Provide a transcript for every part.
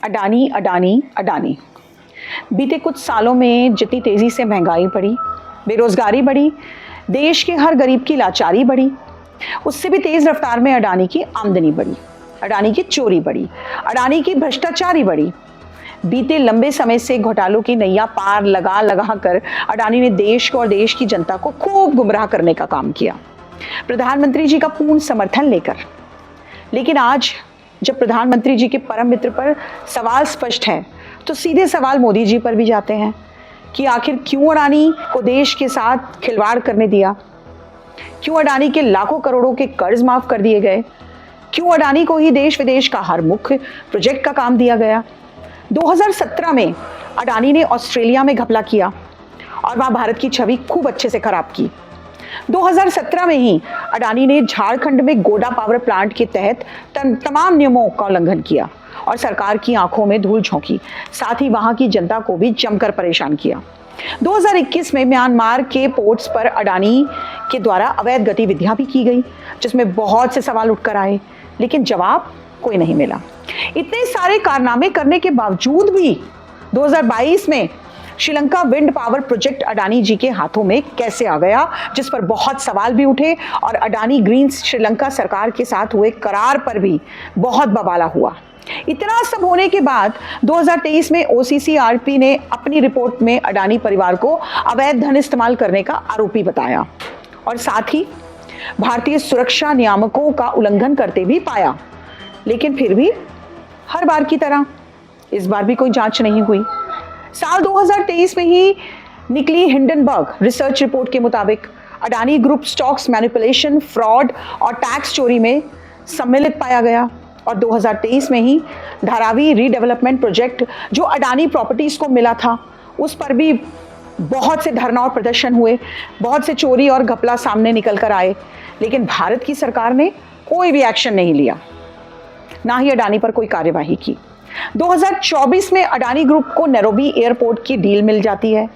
अडानी अडानी अडानी। बीते कुछ सालों में जितनी तेज़ी से महंगाई बढ़ी, बेरोजगारी बढ़ी, देश के हर गरीब की लाचारी बढ़ी, उससे भी तेज़ रफ्तार में अडानी की आमदनी बढ़ी, अडानी की चोरी बढ़ी, अडानी की भ्रष्टाचारी बढ़ी। बीते लंबे समय से घोटालों की नैया पार लगा लगा कर अडानी ने देश को और देश की जनता को खूब गुमराह करने का काम किया, प्रधानमंत्री जी का पूर्ण समर्थन लेकर। लेकिन आज जब प्रधानमंत्री जी के परम मित्र पर सवाल स्पष्ट है, तो सीधे सवाल मोदी जी पर भी जाते हैं कि आखिर क्यों अडानी को देश के साथ खिलवाड़ करने दिया, क्यों अडानी के लाखों करोड़ों के कर्ज माफ कर दिए गए, क्यों अडानी को ही देश विदेश का हर मुख्य प्रोजेक्ट का काम दिया गया। 2017 में अडानी ने ऑस्ट्रेलिया में घपला किया और वहां भारत की छवि खूब अच्छे से खराब की। 2017 में ही अडानी ने झारखंड में गोडा पावर प्लांट के तहत तमाम नियमों का उल्लंघन किया और सरकार की आंखों में धूल झोंकी, साथ ही वहां की जनता को भी जमकर परेशान किया। 2021 में म्यांमार के पोर्ट्स पर अडानी के द्वारा अवैध गतिविधियां भी की गई, जिसमें बहुत से सवाल उठकर आए, लेकिन जवाब कोई नहीं मिला। इतने सारे कारनामे करने के बावजूद भी 2022 में Sri Lanka wind power project Adani जी के हाथों में कैसे आ गया, जिस पर बहुत सवाल भी उठे और अडानी ग्रीन्स श्रीलंका सरकार के साथ हुए करार पर भी बहुत बवाला हुआ। इतना सब होने के बाद 2023 में OCCRP ने अपनी रिपोर्ट में अडानी परिवार को अवैध धन इस्तेमाल करने का आरोपी बताया और साथ ही भारतीय सुरक्षा नियामकों का उल्लंघन करते भी पाया। लेकिन फिर भी हर बार की तरह इस बार भी कोई जांच नहीं हुई। साल 2023 में ही निकली हिंडनबर्ग रिसर्च रिपोर्ट के मुताबिक Adani group stocks manipulation, fraud और टैक्स चोरी में सम्मिलित पाया गया और 2023 में ही धारावी रीडेवलपमेंट प्रोजेक्ट जो अडानी प्रॉपर्टीज को मिला था, उस पर भी बहुत से धरना और प्रदर्शन हुए, बहुत से चोरी और घपला सामने निकल कर आए, लेकिन भारत की सरकार ने कोई भी एक्शन नहीं लिया, ना ही अडानी पर कोई कार्यवाही की। 2024 में अडानी ग्रुप को नैरोबी एयरपोर्ट की डील मिल जाती है,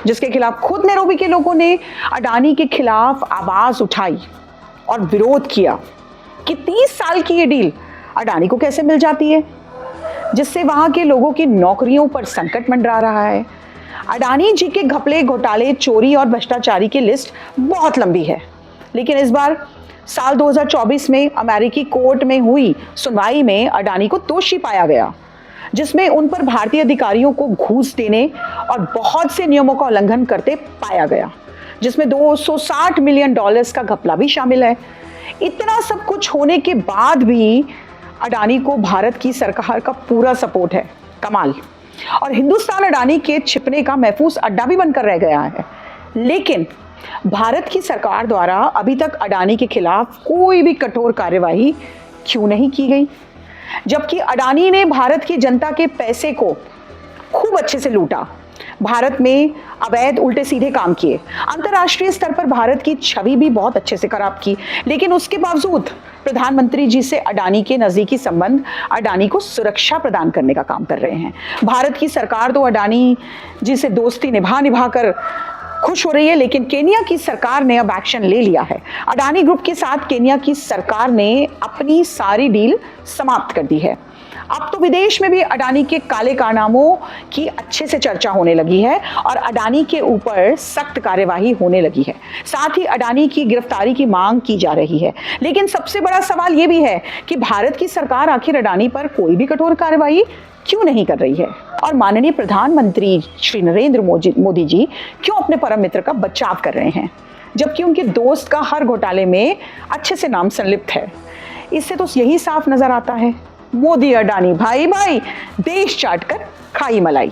जिसके खिलाफ खुद नैरोबी के लोगों ने अडानी के खिलाफ आवाज उठाई और विरोध किया कि 30 साल की ये डील अडानी को कैसे मिल जाती है, जिससे वहां के लोगों की नौकरियों पर संकट मंडरा रहा है। अडानी जी के घपले, घोटाले, चोरी और भ्रष्टाचारी की लिस्ट बहुत लंबी है, लेकिन इस बार साल 2024 में अमेरिकी कोर्ट में हुई सुनवाई में अडानी को दोषी पाया गया, जिसमें उन पर भारतीय अधिकारियों को घूस देने और बहुत से नियमों का उल्लंघन करते पाया गया, जिसमें $260 मिलियन का घपला भी शामिल है। इतना सब कुछ होने के बाद भी अडानी को भारत की सरकार का पूरा सपोर्ट है, कमाल। और हिंदुस्तान अडानी के छिपने का महफूज अड्डा भी बनकर रह गया है। लेकिन भारत की सरकार द्वारा अभी तक अडानी के खिलाफ कोई भी कठोर कार्यवाही क्यों नहीं की गई, जबकि अडानी ने भारत की जनता के पैसे को खूब अच्छे से लूटा, भारत में अवैध उल्टे सीधे काम किए, अंतर्राष्ट्रीय स्तर पर भारत की छवि भी बहुत अच्छे से खराब की। लेकिन उसके बावजूद प्रधानमंत्री जी से अडानी के नजदीकी संबंध अडानी को सुरक्षा प्रदान करने का काम कर रहे हैं। भारत की सरकार तो अडानी जी से दोस्ती निभा कर खुश हो रही है, लेकिन केन्या की सरकार ने अब एक्शन ले लिया है। अडानी ग्रुप के साथ केन्या की सरकार ने अपनी सारी डील समाप्त कर दी है। अब तो विदेश में भी अडानी के काले कारनामों की अच्छे से चर्चा होने लगी है और अडानी के ऊपर सख्त कार्यवाही होने लगी है। साथ ही अडानी की गिरफ्तारी की मांग की जा रही है। लेकिन सबसे बड़ा सवाल यह भी है कि भारत की सरकार आखिर अडानी पर कोई भी कठोर कार्यवाही क्यों नहीं कर रही है और माननीय प्रधानमंत्री श्री नरेंद्र मोदी जी क्यों अपने परम मित्र का बचाव कर रहे हैं, जबकि उनके दोस्त का हर घोटाले में अच्छे से नाम संलिप्त है। इससे तो यही साफ नजर आता है, मोदी अडानी भाई भाई, देश चाट कर खाई मलाई।